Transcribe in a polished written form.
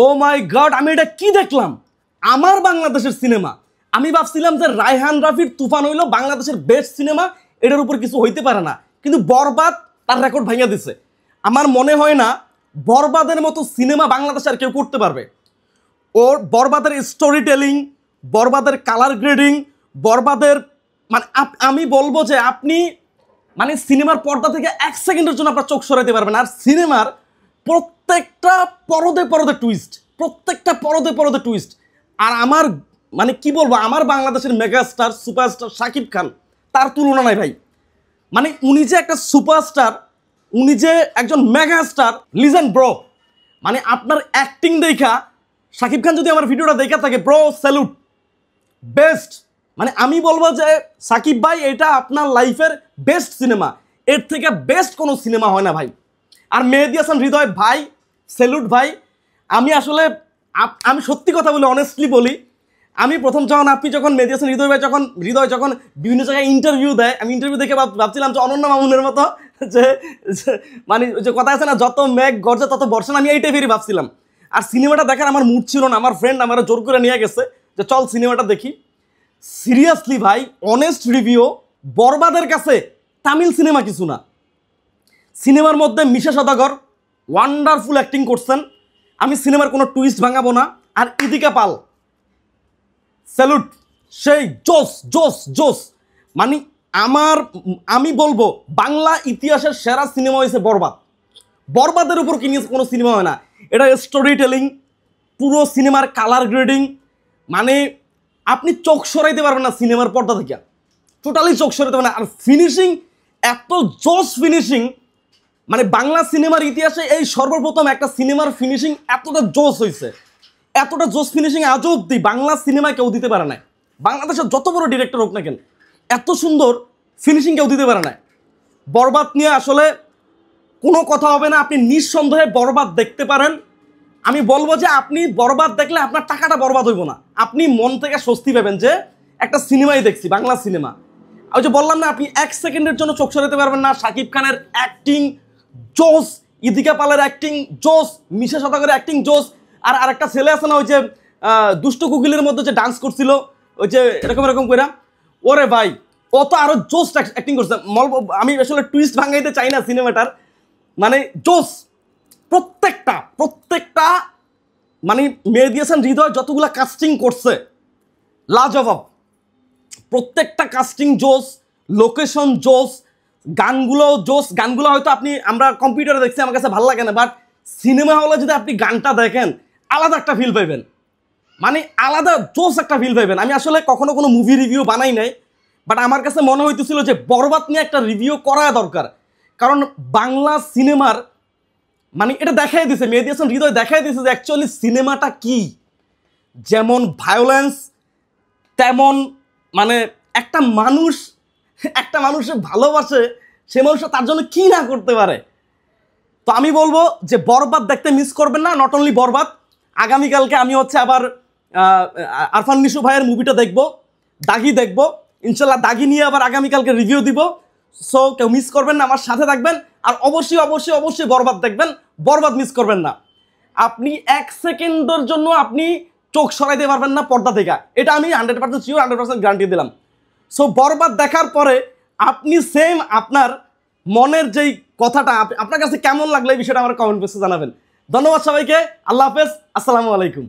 ও মাই god, আমি এটা কি দেখলাম? আমার বাংলাদেশের সিনেমা। আমি ভাবছিলাম যে রায়হান রাফির তুফান হইলো বাংলাদেশের বেস্ট সিনেমা, এটার উপর কিছু হইতে পারে না, কিন্তু বরবাদ তার রেকর্ড ভাঙিয়ে দিছে। আমার মনে হয় না বরবাদের মতো সিনেমা বাংলাদেশে আর কেউ করতে পারবে। ওর বরবাদের স্টোরি টেলিং, বরবাদের কালার গ্রেডিং, বরবাদের মানে আমি বলবো যে আপনি মানে সিনেমার পর্দা থেকে 1 সেকেন্ডের জন্য আপনার চোখ সরাইতে পারবেন। আর সিনেমার প্রত্যেকটা পরদে পরদে টুইস্ট, প্রত্যেকটা পরদে পরদে টুইস্ট। আর আমার মানে কি বলবো, আমার বাংলাদেশের মেগাস্টার সুপারস্টার শাকিব খান, তার তুলনা নাই ভাই। মানে উনি যে একটা সুপারস্টার, উনি যে একজন মেগাস্টার, লিজেন্ড ব্রো। মানে আপনার অ্যাক্টিং দেখা শাকিব খান যদি আমার ভিডিওটা দেখা থাকে, ব্রো স্যালুট, বেস্ট। মানে আমি বলবো যে সাকিব ভাই, এটা আপনার লাইফের বেস্ট সিনেমা, এর থেকে বেস্ট কোনো সিনেমা হয় না ভাই। আর মেহেদী হাসান হৃদয় ভাই, স্যালুট ভাই। আমি আসলে আমি সত্যি কথা বলি, অনেস্টলি বলি, আমি প্রথম যখন মেহেদী হাসান হৃদয় ভাই যখন বিভিন্ন জায়গায় ইন্টারভিউ দেয়, আমি ইন্টারভিউ দেখে ভাবছিলাম যে অনন্য মামুনের মতো, যে মানে যে কথা আছে না, যত মেঘ গর্জে তত বর্ষা, আমি এই টাইপেরই ভাবছিলাম। আর সিনেমাটা দেখার আমার মুড ছিল না, আমার ফ্রেন্ড আমার জোর করে নিয়ে গেছে যে চল সিনেমাটা দেখি। সিরিয়াসলি ভাই, অনেস্ট রিভিউ, বরবাদের কাছে তামিল সিনেমা কিছু না। সিনেমার মধ্যে মিশা সদাগর ওয়ান্ডারফুল অ্যাক্টিং করছেন, আমি সিনেমার কোনো টুইস্ট ভাঙাবো না। আর ইদিকা পাল, স্যালুট, সেই জোস জোস জোস। মানে আমি বলবো বাংলা ইতিহাসের সেরা সিনেমা হয়েছে বরবাদ। বরবাদের উপর কোনো সিনেমা হয় না। এটা স্টোরি টেলিং, পুরো সিনেমার কালার গ্রেডিং, মানে আপনি চোখ সরাইতে পারবেন না সিনেমার পর্দা থেকে, টোটালি চোখ সরাইতে পারবেন না। আর ফিনিশিং, এত জোস ফিনিশিং, মানে বাংলা সিনেমার ইতিহাসে এই সর্বপ্রথম একটা সিনেমার ফিনিশিং এতটা জোস হয়েছে, এতটা জোস ফিনিশিং আজও অব্দি বাংলা সিনেমায় কেউ দিতে পারে না। বাংলাদেশের যত বড় ডিরেক্টর হোক না কেন, এত সুন্দর ফিনিশিং কেউ দিতে পারে না। বরবাদ নিয়ে আসলে কোনো কথা হবে না, আপনি নিঃসন্দেহে বরবাদ দেখতে পারেন। আমি বলবো যে আপনি বরবাদ দেখলে আপনার টাকাটা বরবাদ হইব না, আপনি মন থেকে স্বস্তি পাবেন যে একটা সিনেমাই দেখছি, বাংলা সিনেমা। ওই যে বললাম না, আপনি 1 সেকেন্ডের জন্য চোখ সরাতে পারবেন না। শাকিব খানের অ্যাক্টিং জোস, ইদিকা পালের অ্যাক্টিং জোস, মিশা সদাগরের অ্যাক্টিং জোস। আর আরেকটা ছেলে আছে না, ওই যে দুষ্ট কুকিলের মধ্যে যে ডান্স করছিল, ওই যে এরকম এরকম করে, ওরে ভাই, ও তো আরো জোস অ্যাক্টিং করছে। আমি আসলে টুইস্ট ভাঙাইতে চাই না সিনেমাটার, মানে জোস প্রত্যেকটা মানে মেহেদী হাসান হৃদয় যতগুলা কাস্টিং করছে লাজবাব, প্রত্যেকটা কাস্টিং জোস, লোকেশন জোস, গানগুলো জোস। গানগুলো হয়তো আমরা কম্পিউটারে দেখছি, আমার কাছে ভালো লাগে না, বাট সিনেমা হলে যদি আপনি গানটা দেখেন আলাদা একটা ফিল পাইবেন, মানে আলাদা জোস একটা ফিল পাইবেন। আমি আসলে কখনো কোনো মুভি রিভিউ বানাই নাই, বাট আমার কাছে মনে হইতেছিল যে বরবাদ নিয়ে একটা রিভিউ করা দরকার। কারণ বাংলা সিনেমার মানে এটা দেখাই দিছে, মেহেদী হাসান হৃদয় দেখাই দিছে যে অ্যাকচুয়ালি সিনেমাটা কি। যেমন ভায়োলেন্স, তেমন মানে একটা মানুষে ভালোবাসে, সে মানুষটা তার জন্য কি না করতে পারে। তো আমি বলবো যে বরবাদ দেখতে মিস করবেন না। নট অনলি বরবাদ, আগামীকালকে আমি আবার আরফান নিশু ভাইয়ের মুভিটা দেখবো, দাগি দেখবো ইনশাল্লাহ। দাগি নিয়ে আবার আগামীকালকে রিভিউ দিব। সো কেউ মিস করবেন না, আমার সাথে থাকবেন। আর অবশ্যই অবশ্যই অবশ্যই বরবাদ দেখবেন, বরবাদ মিস করবেন না। আপনি 1 সেকেন্ডের জন্য আপনি চোখ সরাইতে পারবেন না পর্দা থেকে, এটা আমি 100% শিওর, 100% গ্যারান্টি দিলাম। সো বরবাদ দেখার পরে আপনি সেম আপনার মনের যেই কথাটা আপনার কাছে কেমন লাগলো এই বিষয়টা আমার কমেন্ট বক্সে জানাবেন। ধন্যবাদ সবাইকে, আল্লাহ হাফেজ, আসসালামু আলাইকুম।